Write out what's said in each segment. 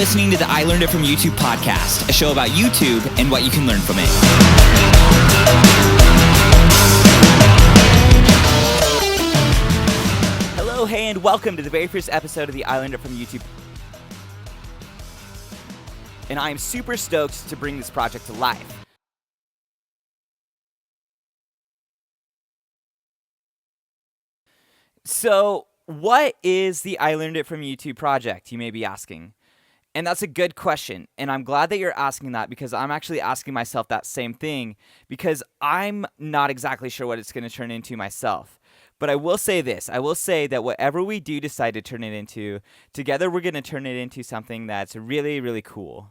listening to the I Learned It From YouTube podcast, a show about YouTube and what you can learn from it. Hello, hey, and welcome to the very first episode of the I Learned It From YouTube. And I am super stoked to bring this project to life. So, what is the I Learned It From YouTube project, you may be asking? And that's a good question, and I'm glad that you're asking that because I'm actually asking myself that same thing because I'm not exactly sure what it's going to turn into myself. But I will say this. I will say that whatever we do decide to turn it into, together we're going to turn it into something that's really, really cool.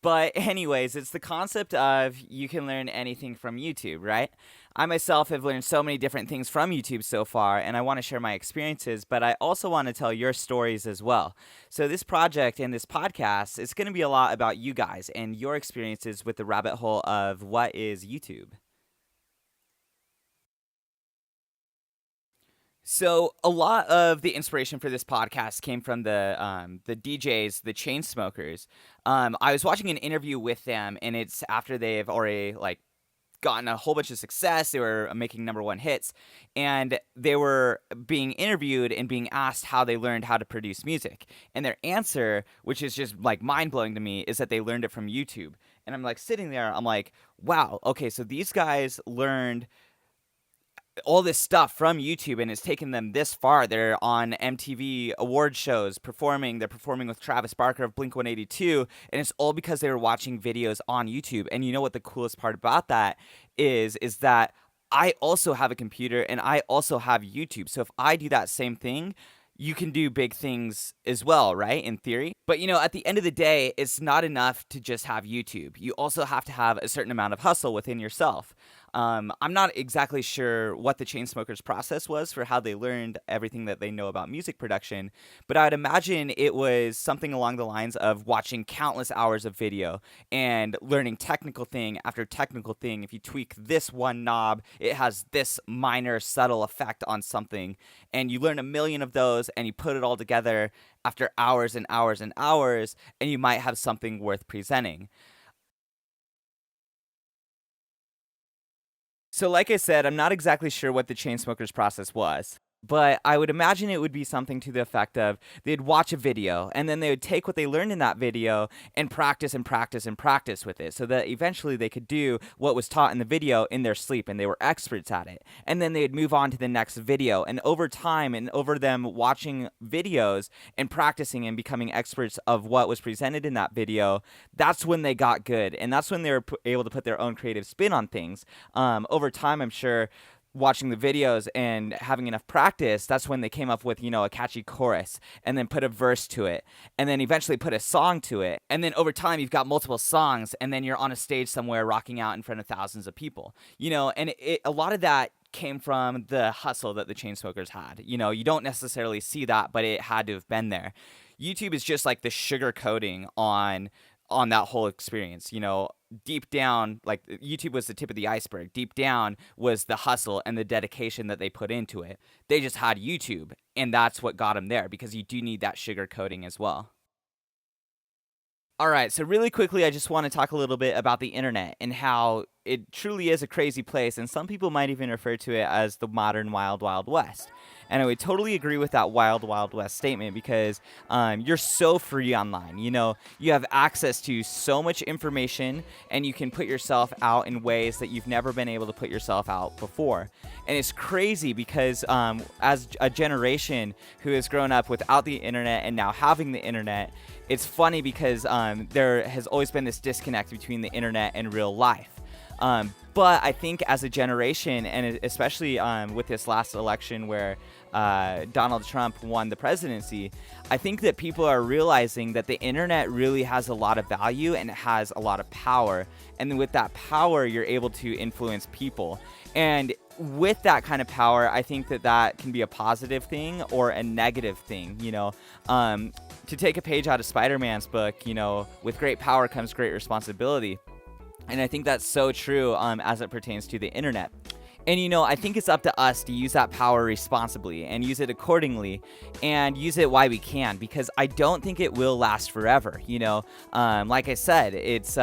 But anyways, it's the concept of you can learn anything from YouTube, right? I myself have learned so many different things from YouTube so far, and I want to share my experiences, but I also want to tell your stories as well. So this project and this podcast is going to be a lot about you guys and your experiences with the rabbit hole of what is YouTube. So a lot of the inspiration for this podcast came from the DJs, the Chainsmokers. I was watching an interview with them, and it's after they've already gotten a whole bunch of success. They were making #1 hits, and they were being interviewed and being asked how they learned how to produce music. And their answer, which is just mind blowing to me, is that they learned it from YouTube. And I'm sitting there, I'm like, wow, okay, so these guys learned all this stuff from YouTube, and it's taken them this far. They're on MTV award shows performing. They're performing with Travis Barker of Blink-182, and it's all because they were watching videos on YouTube. And you know what the coolest part about that is that I also have a computer and I also have YouTube. So if I do that same thing, you can do big things as well, right? In theory. But at the end of the day, it's not enough to just have YouTube. You also have to have a certain amount of hustle within yourself. I'm not exactly sure what the Chainsmokers' process was for how they learned everything that they know about music production, but I would imagine it was something along the lines of watching countless hours of video and learning technical thing after technical thing. If you tweak this one knob, it has this minor subtle effect on something, and you learn a million of those, and you put it all together after hours and hours and hours, and you might have something worth presenting. So like I said, I'm not exactly sure what the Chainsmokers' process was, but I would imagine it would be something to the effect of they'd watch a video, and then they would take what they learned in that video and practice and practice and practice with it so that eventually they could do what was taught in the video in their sleep, and they were experts at it. And then they'd move on to the next video, and over time and over them watching videos and practicing and becoming experts of what was presented in that video, that's when they got good, and that's when they were able to put their own creative spin on things. Over time, I'm sure, watching the videos and having enough practice, that's when they came up with, a catchy chorus and then put a verse to it and then eventually put a song to it. And then over time, you've got multiple songs and then you're on a stage somewhere rocking out in front of thousands of people, and a lot of that came from the hustle that the Chainsmokers had. You don't necessarily see that, but it had to have been there. YouTube is just like the sugar coating on that whole experience. Deep down, YouTube was the tip of the iceberg. Deep down was the hustle and the dedication that they put into it. They just had YouTube, and that's what got them there, because you do need that sugar coating as well. All right, so really quickly, I just want to talk a little bit about the internet and how it truly is a crazy place, and some people might even refer to it as the modern Wild Wild West. And I would totally agree with that Wild Wild West statement because you're so free online. You have access to so much information, and you can put yourself out in ways that you've never been able to put yourself out before. And it's crazy because as a generation who has grown up without the internet and now having the internet, it's funny because there has always been this disconnect between the internet and real life. But I think as a generation, and especially with this last election where Donald Trump won the presidency, I think that people are realizing that the internet really has a lot of value and it has a lot of power. And then with that power, you're able to influence people. And with that kind of power, I think that can be a positive thing or a negative thing. To take a page out of Spider-Man's book, with great power comes great responsibility. And I think that's so true as it pertains to the internet. And I think it's up to us to use that power responsibly and use it accordingly and use it while we can, because I don't think it will last forever. Like I said, it's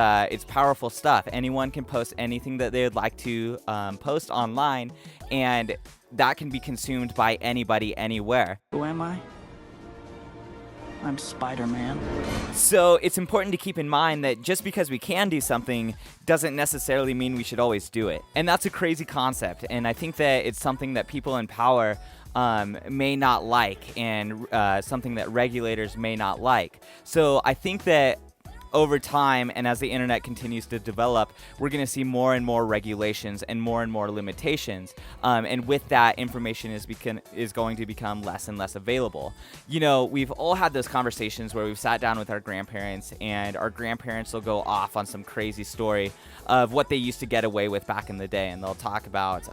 powerful stuff. Anyone can post anything that they would like to post online, and that can be consumed by anybody anywhere. Who am I? I'm Spider-Man. So it's important to keep in mind that just because we can do something doesn't necessarily mean we should always do it. And that's a crazy concept. And I think that it's something that people in power may not like, and something that regulators may not like. So I think that over time, and as the internet continues to develop, we're going to see more and more regulations and more limitations. And with that, information is going to become less and less available. We've all had those conversations where we've sat down with our grandparents, and our grandparents will go off on some crazy story of what they used to get away with back in the day. And they'll talk about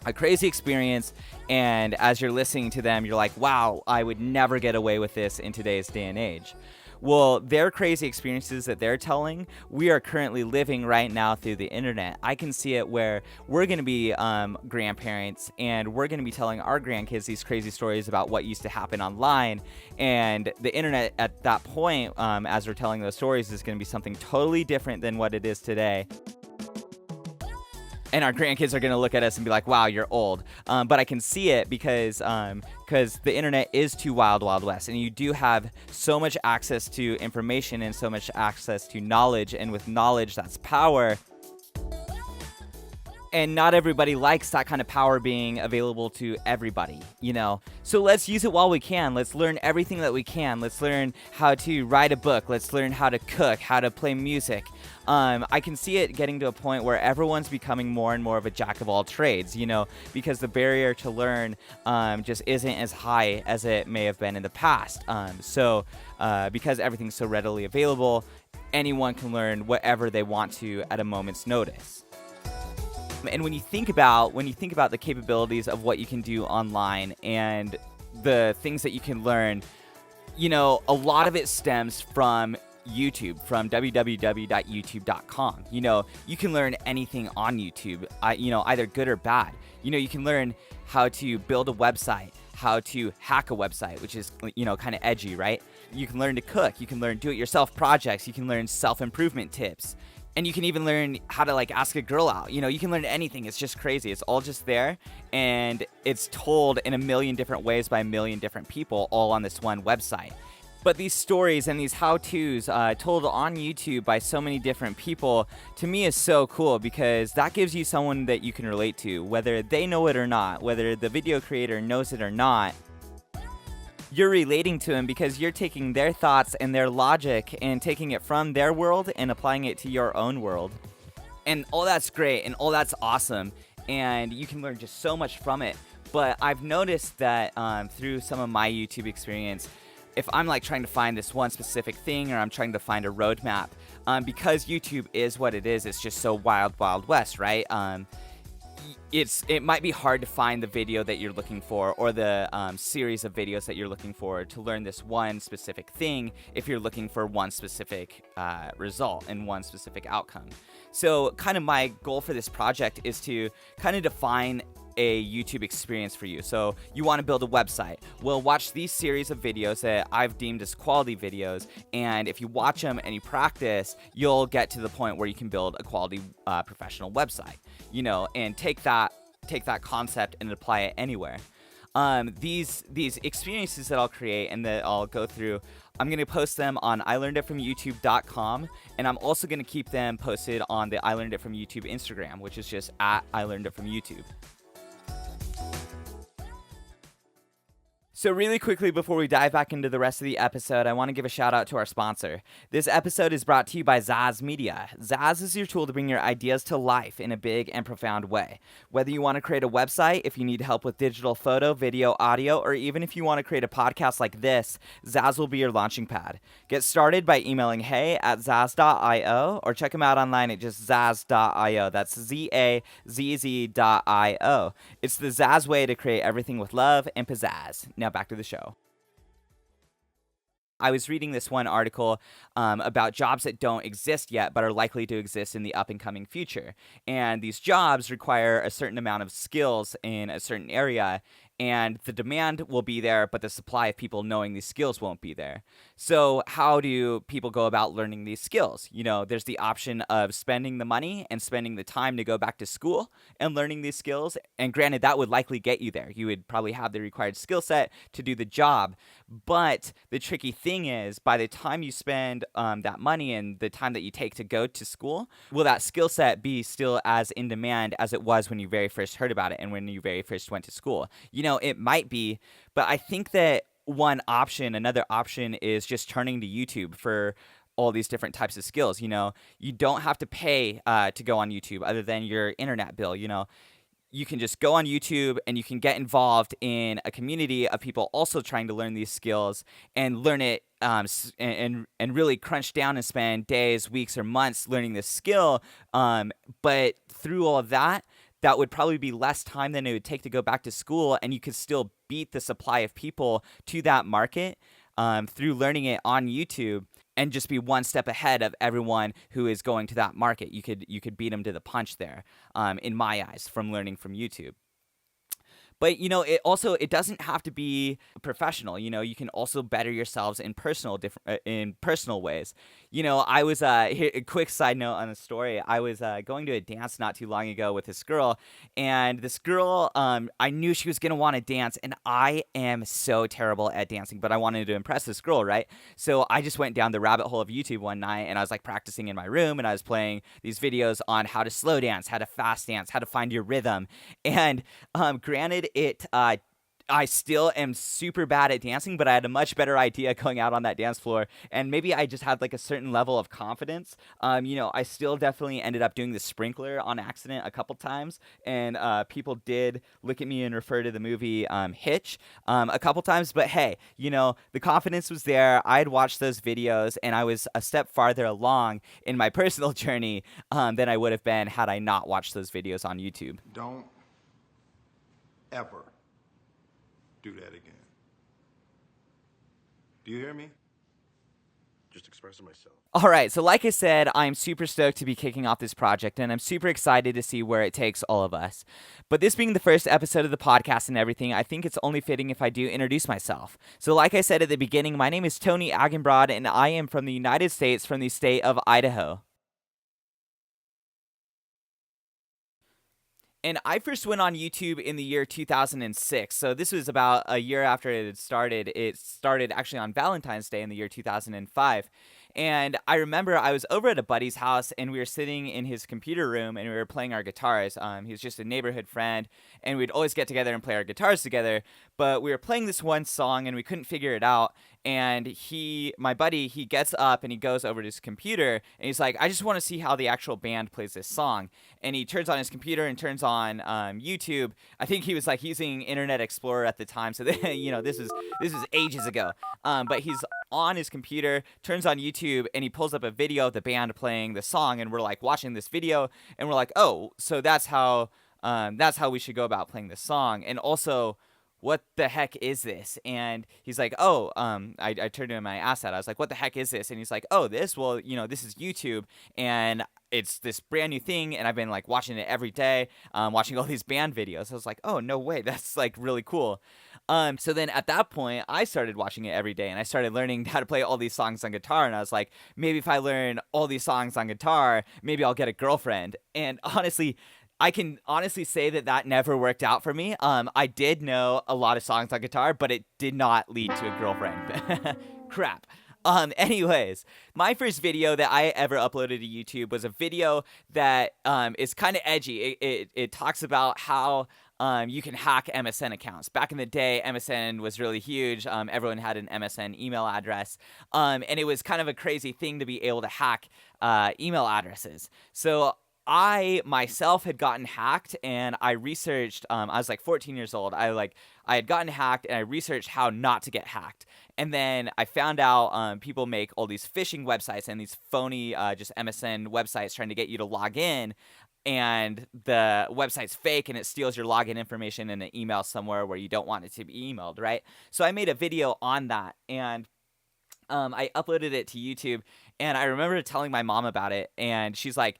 a crazy experience, and as you're listening to them, you're like, wow, I would never get away with this in today's day and age. Well, their crazy experiences that they're telling, we are currently living right now through the internet. I can see it where we're going to be grandparents, and we're going to be telling our grandkids these crazy stories about what used to happen online. And the internet at that point, as we're telling those stories, is going to be something totally different than what it is today. And our grandkids are going to look at us and be like, wow, you're old. But I can see it because the internet is too wild, wild west. And you do have so much access to information and so much access to knowledge. And with knowledge, that's power. And not everybody likes that kind of power being available to everybody, So let's use it while we can. Let's learn everything that we can. Let's learn how to write a book. Let's learn how to cook, how to play music. I can see it getting to a point where everyone's becoming more and more of a jack of all trades, because the barrier to learn just isn't as high as it may have been in the past. So because everything's so readily available, anyone can learn whatever they want to at a moment's notice. And when you think about the capabilities of what you can do online and the things that you can learn, a lot of it stems from YouTube, from www.youtube.com. You can learn anything on YouTube, either good or bad. You can learn how to build a website, how to hack a website, which is, kind of edgy, right? You can learn to cook. You can learn do-it-yourself projects. You can learn self-improvement tips. And you can even learn how to ask a girl out. You can learn anything. It's just crazy. It's all just there. And it's told in a million different ways by a million different people, all on this one website. But these stories and these how-tos told on YouTube by so many different people, to me, is so cool, because that gives you someone that you can relate to, whether they know it or not, whether the video creator knows it or not. You're relating to them because you're taking their thoughts and their logic and taking it from their world and applying it to your own world. And all that's great and all that's awesome, and you can learn just so much from it. But I've noticed that through some of my YouTube experience, if I'm trying to find this one specific thing, or I'm trying to find a roadmap, because YouTube is what it is, it's just so wild, wild west, right? It might be hard to find the video that you're looking for, or the series of videos that you're looking for to learn this one specific thing if you're looking for one specific result and one specific outcome. So kind of my goal for this project is to kind of define a YouTube experience for you. So you want to build a website. Well, watch these series of videos that I've deemed as quality videos, and if you watch them and you practice, you'll get to the point where you can build a quality professional website, and take that concept and apply it anywhere. These experiences that I'll create and that I'll go through, I'm going to post them on ilearneditfromyoutube.com, and I'm also going to keep them posted on the I Learned It From YouTube Instagram, which is just at I Learned It From YouTube. So really quickly before we dive back into the rest of the episode, I want to give a shout out to our sponsor. This episode is brought to you by Zaz Media. Zaz is your tool to bring your ideas to life in a big and profound way. Whether you want to create a website, if you need help with digital photo, video, audio, or even if you want to create a podcast like this, Zaz will be your launching pad. Get started by emailing hey@zaz.io, or check them out online at just zaz.io. That's ZAZZ.io. It's the Zaz way to create everything with love and pizzazz. Now back to the show. I was reading this one article about jobs that don't exist yet but are likely to exist in the up and coming future. And these jobs require a certain amount of skills in a certain area. And the demand will be there, but the supply of people knowing these skills won't be there. So, how do people go about learning these skills? There's the option of spending the money and spending the time to go back to school and learning these skills. And granted, that would likely get you there. You would probably have the required skill set to do the job. But the tricky thing is, by the time you spend that money and the time that you take to go to school, will that skill set be still as in demand as it was when you very first heard about it and when you very first went to school? It might be, but I think that another option is just turning to YouTube for all these different types of skills. You don't have to pay to go on YouTube other than your internet bill. You can just go on YouTube and you can get involved in a community of people also trying to learn these skills and learn it and really crunch down and spend days, weeks, or months learning this skill. But through all of that would probably be less time than it would take to go back to school, and you could still beat the supply of people to that market through learning it on YouTube and just be one step ahead of everyone who is going to that market. You could beat them to the punch there, in my eyes, from learning from YouTube. But it doesn't have to be professional. You can also better yourselves in personal ways. I was here, a quick side note on the story. I was going to a dance not too long ago with this girl, and this girl, I knew she was gonna want to dance, and I am so terrible at dancing, but I wanted to impress this girl, right? So I just went down the rabbit hole of YouTube one night, and I was like practicing in my room, and I was playing these videos on how to slow dance, how to fast dance, how to find your rhythm, and granted. I still am super bad at dancing, but I had a much better idea going out on that dance floor, and maybe I just had like a certain level of confidence. I still definitely ended up doing the sprinkler on accident a couple times, and people did look at me and refer to the movie Hitch a couple times, but hey, the confidence was there. I had watched those videos, and I was a step farther along in my personal journey than I would have been had I not watched those videos on YouTube. Don't ever do that again. Do you hear me? Just expressing myself. All right, so like I said, I'm super stoked to be kicking off this project, and I'm super excited to see where it takes all of us. But this being the first episode of the podcast and everything, I think it's only fitting if I do introduce myself. So like I said at the beginning, my name is Tony Agenbrod, and I am from the United States, from the state of Idaho. And I first went on YouTube in the year 2006. So this was about a year after it had started. It started actually on Valentine's Day in the year 2005. And I remember I was over at a buddy's house, and we were sitting in his computer room, and we were playing our guitars. He was just a neighborhood friend, and we'd always get together and play our guitars together. But we were playing this one song, and we couldn't figure it out. And my buddy, he gets up, and he goes over to his computer, and he's like, I just want to see how the actual band plays this song. And he turns on his computer and turns on YouTube. I think he was like using Internet Explorer at the time, so this is ages ago. But he's on his computer, turns on YouTube, and he pulls up a video of the band playing the song, and we're like watching this video, and we're like, oh, so that's how we should go about playing this song. And also, what the heck is this? And he's like, oh, I turned to him and I asked that. I was like, what the heck is this? And he's like, oh, this is YouTube, and it's this brand new thing, and I've been like watching it every day, watching all these band videos. I was like, oh, no way, that's like really cool. So then at that point, I started watching it every day, and I started learning how to play all these songs on guitar, and I was like, maybe if I learn all these songs on guitar, maybe I'll get a girlfriend. And honestly, I can honestly say that never worked out for me. I did know a lot of songs on guitar, but it did not lead to a girlfriend. Crap. Anyways, my first video that I ever uploaded to YouTube was a video that is kind of edgy. It talks about how you can hack MSN accounts. Back in the day, MSN was really huge. Everyone had an MSN email address, and it was kind of a crazy thing to be able to hack email addresses. So I myself had gotten hacked, and I researched. I was like 14 years old. I had gotten hacked, and I researched how not to get hacked. And then I found out people make all these phishing websites and these phony just MSN websites trying to get you to log in. And the website's fake, and it steals your login information in an email somewhere where you don't want it to be emailed, right? So I made a video on that, and I uploaded it to YouTube, and I remember telling my mom about it, and she's like,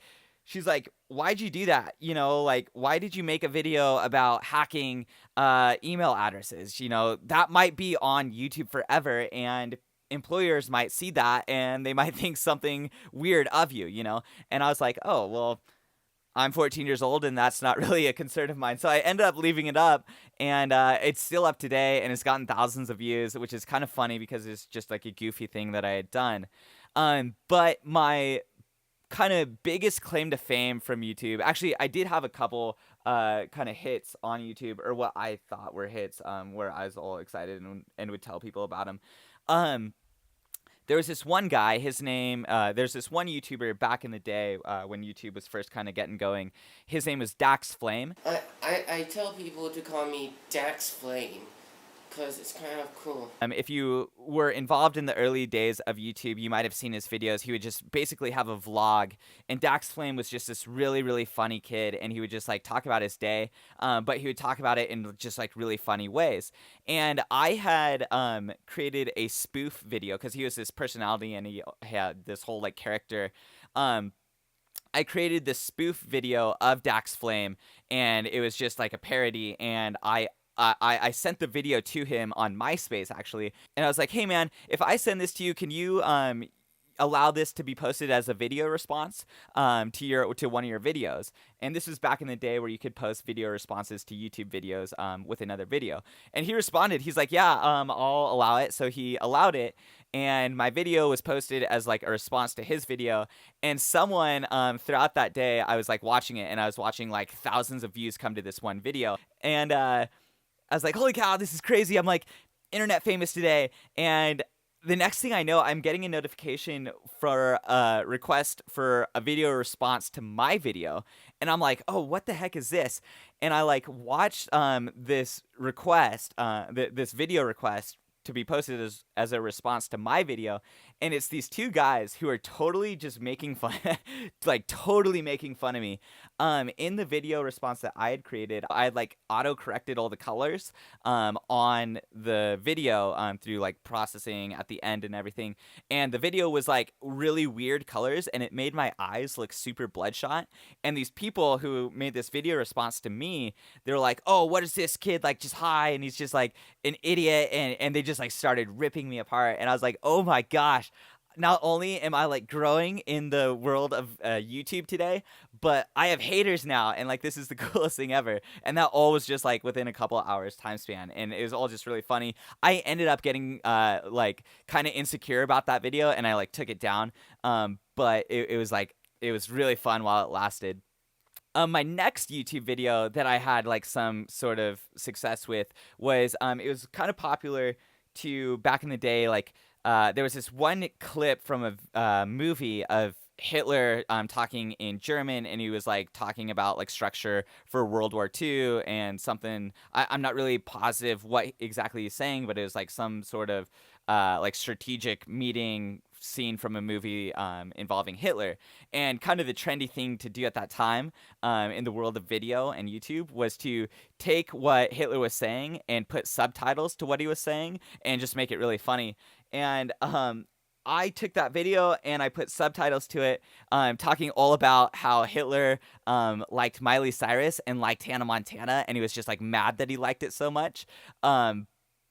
why'd you do that? You know, like, why did you make a video about hacking email addresses? You know, that might be on YouTube forever, and employers might see that, and they might think something weird of you, you know? And I was like, oh, well, I'm 14 years old, and that's not really a concern of mine. So I ended up leaving it up, and it's still up today, and it's gotten thousands of views, which is kind of funny because it's just like a goofy thing that I had done. But my kind of biggest claim to fame from YouTube, actually, I did have a couple kind of hits on YouTube, or what I thought were hits, where I was all excited and would tell people about them. There was this one guy, his name, there's this one YouTuber back in the day when YouTube was first kind of getting going. His name was Dax Flame. I tell people to call me Dax Flame because it's kind of cool. If you were involved in the early days of YouTube, you might have seen his videos. He would just basically have a vlog, and Dax Flame was just this really, really funny kid, and he would just like talk about his day, but he would talk about it in just like really funny ways. And I had created a spoof video because he was this personality and he had this whole like character. I created this spoof video of Dax Flame, and it was just like a parody, and I sent the video to him on MySpace, actually, and I was like, hey, man, if I send this to you, can you allow this to be posted as a video response to one of your videos? And this was back in the day where you could post video responses to YouTube videos with another video. And he responded. He's like, yeah, I'll allow it. So he allowed it, and my video was posted as like a response to his video. And someone throughout that day, I was like watching it, and I was watching like thousands of views come to this one video. And I was like, holy cow, this is crazy. I'm like internet famous today. And the next thing I know, I'm getting a notification for a request for a video response to my video. And I'm like, oh, what the heck is this? And I like watched this request, this video request to be posted as a response to my video. And it's these two guys who are totally just making fun, like totally making fun of me. In the video response that I had created, I had like auto-corrected all the colors on the video through like processing at the end and everything. And the video was like really weird colors, and it made my eyes look super bloodshot. And these people who made this video response to me, they were like, oh, what is this kid like just high? And he's just like an idiot. And they just like started ripping me apart. And I was like, oh my gosh. Not only am I like growing in the world of YouTube today, but I have haters now, and like this is the coolest thing ever. And that all was just like within a couple hours time span, and it was all just really funny. I ended up getting like kind of insecure about that video, and I like took it down. But it was really fun while it lasted. My next YouTube video that I had like some sort of success with was it was kind of popular to back in the day, like. There was this one clip from a movie of Hitler talking in German, and he was like talking about like structure for World War II and something. I'm not really positive what exactly he's saying, but it was like some sort of like strategic meeting scene from a movie involving Hitler. And kind of the trendy thing to do at that time in the world of video and YouTube was to take what Hitler was saying and put subtitles to what he was saying and just make it really funny. And I took that video and I put subtitles to it, talking all about how Hitler liked Miley Cyrus and liked Hannah Montana, and he was just like mad that he liked it so much.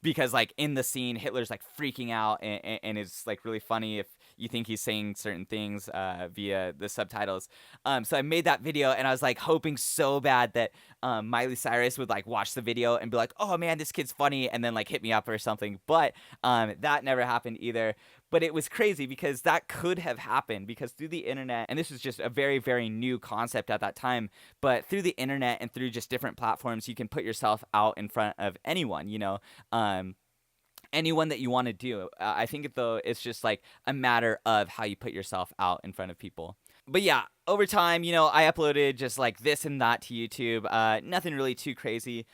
Because like in the scene, Hitler's like freaking out, and it's like really funny if you think he's saying certain things via the subtitles. So I made that video, and I was like hoping so bad that Miley Cyrus would like watch the video and be like, oh man, this kid's funny, and then like hit me up or something. But that never happened either. But it was crazy because that could have happened, because through the internet, and this was just a very, very new concept at that time, but through the internet and through just different platforms, you can put yourself out in front of anyone, you know, anyone that you want to do. I think though, it's just like a matter of how you put yourself out in front of people. But yeah, over time, you know, I uploaded just like this and that to YouTube. Nothing really too crazy.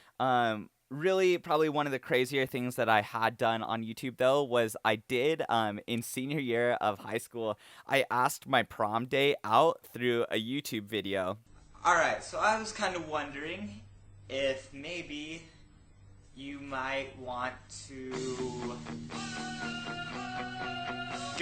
Really, probably one of the crazier things that I had done on YouTube, though, was I did, in senior year of high school, I asked my prom date out through a YouTube video. Alright, so I was kind of wondering if maybe you might want to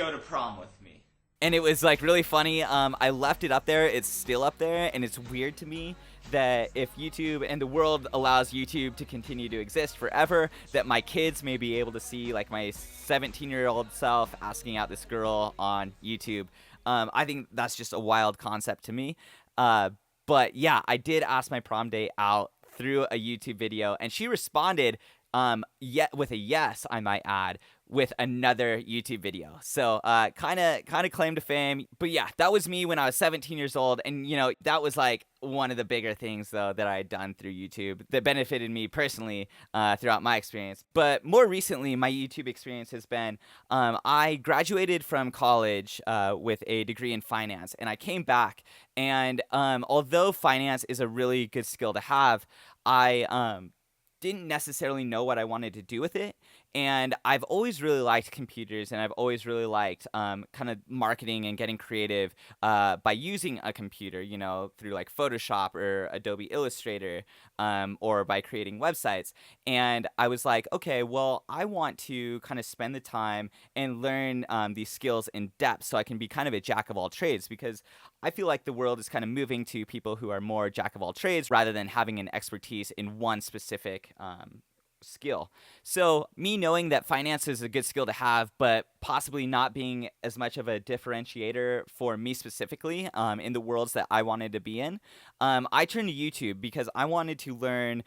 go to prom with me. And it was like really funny. I left it up there. It's still up there, and it's weird to me that if YouTube and the world allows YouTube to continue to exist forever, that my kids may be able to see like my 17-year-old self asking out this girl on YouTube. I think that's just a wild concept to me. But yeah, I did ask my prom date out through a YouTube video, and she responded yet with a yes, I might add, with another YouTube video. So kind of claim to fame. But yeah, that was me when I was 17 years old. And, you know, that was like one of the bigger things, though, that I had done through YouTube that benefited me personally throughout my experience. But more recently, my YouTube experience has been I graduated from college with a degree in finance, and I came back. And although finance is a really good skill to have, I didn't necessarily know what I wanted to do with it. And I've always really liked computers, and I've always really liked kind of marketing and getting creative by using a computer, you know, through like Photoshop or Adobe Illustrator, or by creating websites. And I was like, okay, well, I want to kind of spend the time and learn these skills in depth so I can be kind of a jack of all trades, because I feel like the world is kind of moving to people who are more jack of all trades rather than having an expertise in one specific skill. So me knowing that finance is a good skill to have, but possibly not being as much of a differentiator for me specifically in the worlds that I wanted to be in, I turned to YouTube because I wanted to learn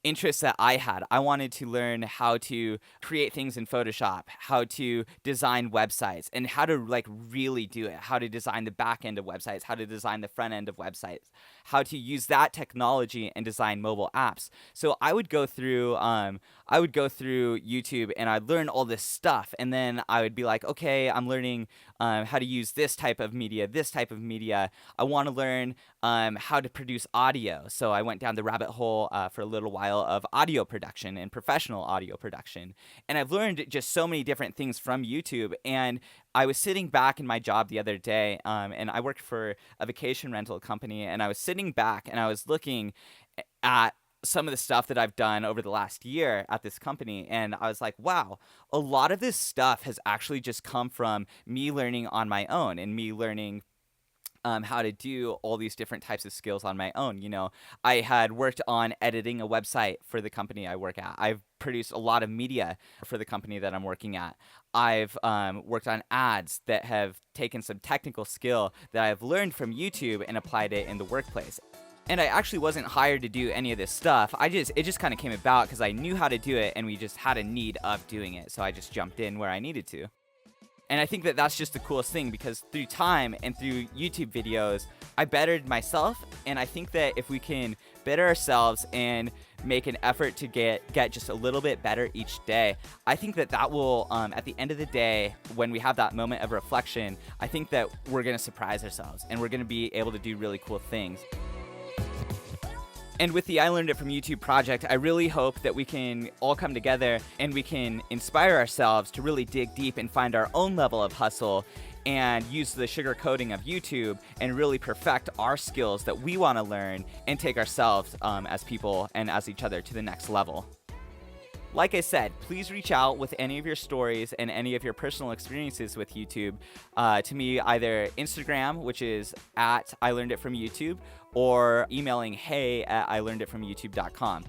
interests that I had. I wanted to learn how to create things in Photoshop, how to design websites, and how to like really do it, how to design the back end of websites, how to design the front end of websites, how to use that technology and design mobile apps. So I would go through YouTube and I'd learn all this stuff, and then I would be like, okay, I'm learning how to use this type of media. I want to learn how to produce audio. So I went down the rabbit hole for a little while of audio production and professional audio production. And I've learned just so many different things from YouTube. And I was sitting back in my job the other day, and I worked for a vacation rental company, and I was sitting back and I was looking at some of the stuff that I've done over the last year at this company, and I was like, wow, a lot of this stuff has actually just come from me learning on my own and me learning how to do all these different types of skills on my own. You know, I had worked on editing a website for the company I work at. I've produced a lot of media for the company that I'm working at. I've worked on ads that have taken some technical skill that I've learned from YouTube and applied it in the workplace. And I actually wasn't hired to do any of this stuff. It just kind of came about because I knew how to do it, and we just had a need of doing it. So I just jumped in where I needed to. And I think that that's just the coolest thing, because through time and through YouTube videos, I bettered myself. And I think that if we can better ourselves and make an effort to get just a little bit better each day, I think that that will, at the end of the day, when we have that moment of reflection, I think that we're going to surprise ourselves and we're going to be able to do really cool things. And with the I Learned It From YouTube project, I really hope that we can all come together and we can inspire ourselves to really dig deep and find our own level of hustle and use the sugar coating of YouTube and really perfect our skills that we want to learn and take ourselves as people and as each other to the next level. Like I said, please reach out with any of your stories and any of your personal experiences with YouTube to me, either Instagram, which is at I Learned It From YouTube, or emailing hey@ilearneditfromyoutube.com.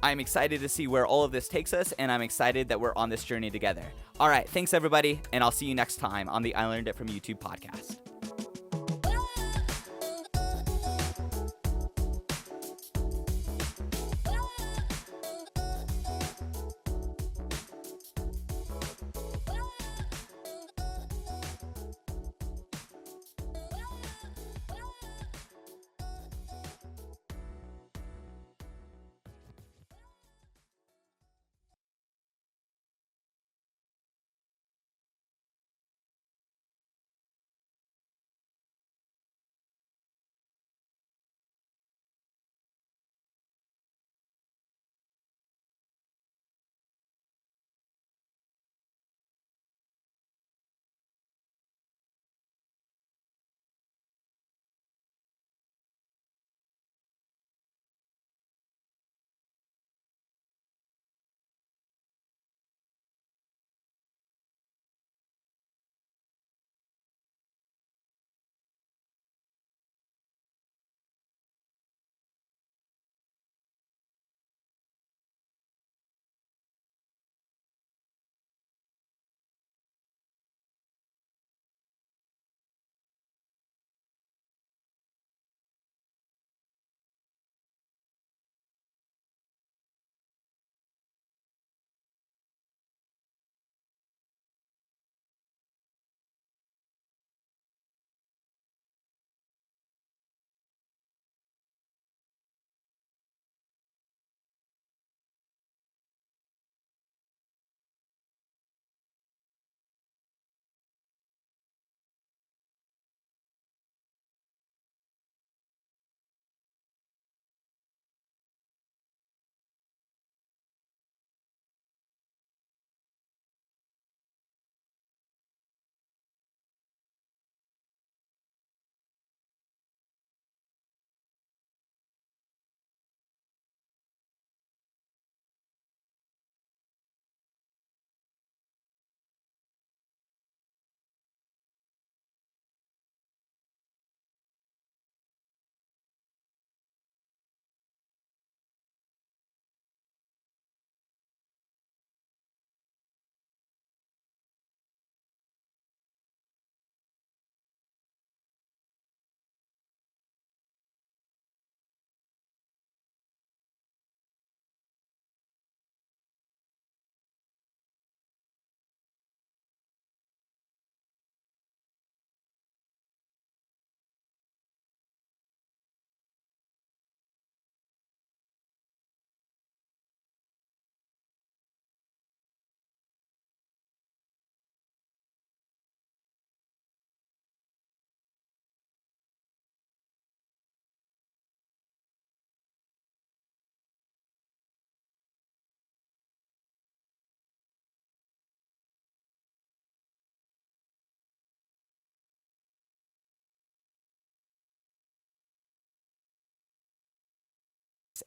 I'm excited to see where all of this takes us, and I'm excited that we're on this journey together. All right, thanks everybody, and I'll see you next time on the I Learned It From YouTube podcast.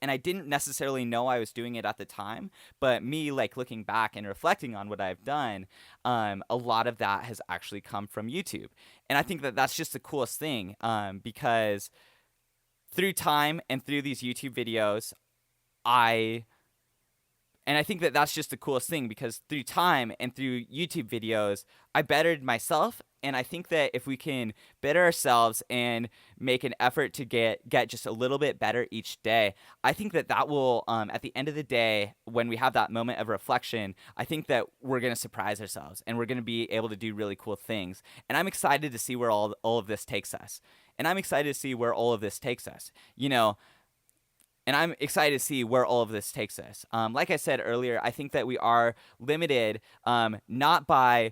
and I didn't necessarily know I was doing it at the time, but me like looking back and reflecting on what I've done, a lot of that has actually come from YouTube. And I think that that's just the coolest thing, because through time and through these YouTube videos, I and I think that that's just the coolest thing, because through time and through YouTube videos, I bettered myself. And I think that if we can better ourselves and make an effort to get just a little bit better each day, I think that that will, at the end of the day, when we have that moment of reflection, I think that we're going to surprise ourselves and we're going to be able to do really cool things. And I'm excited to see where all of this takes us. And I'm excited to see where all of this takes us. And I'm excited to see where all of this takes us. Like I said earlier, I think that we are limited, not by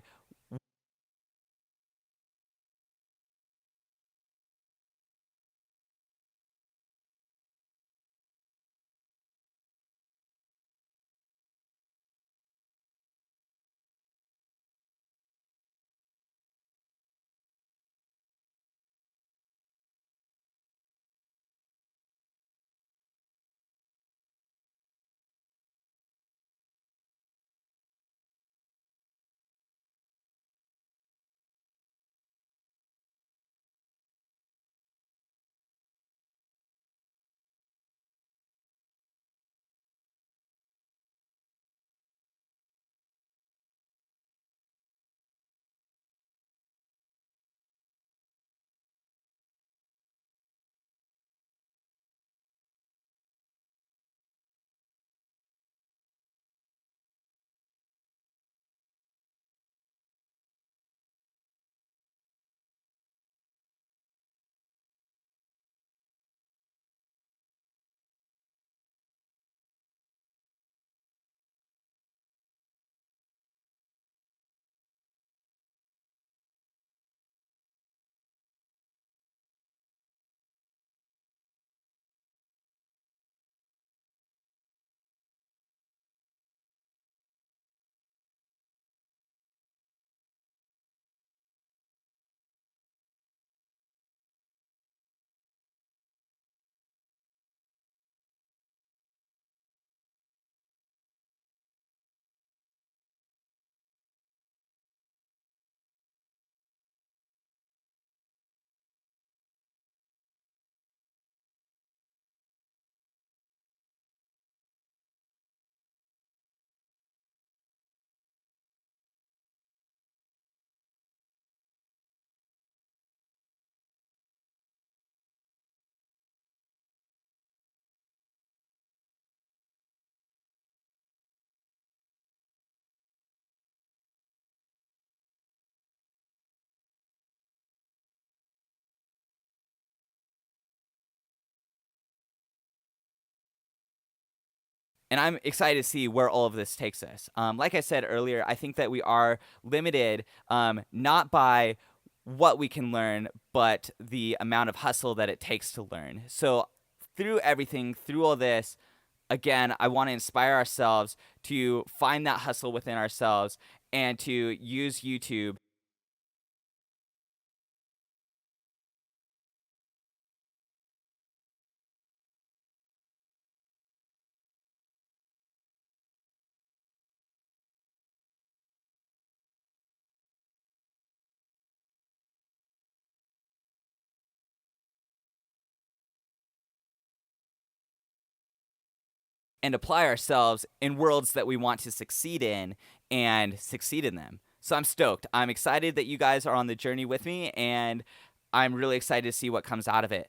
And I'm excited to see where all of this takes us. Like I said earlier, I think that we are limited, not by what we can learn, but the amount of hustle that it takes to learn. So through everything, through all this, again, I want to inspire ourselves to find that hustle within ourselves and to use YouTube and apply ourselves in worlds that we want to succeed in and succeed in them. So I'm stoked. I'm excited that you guys are on the journey with me, and I'm really excited to see what comes out of it.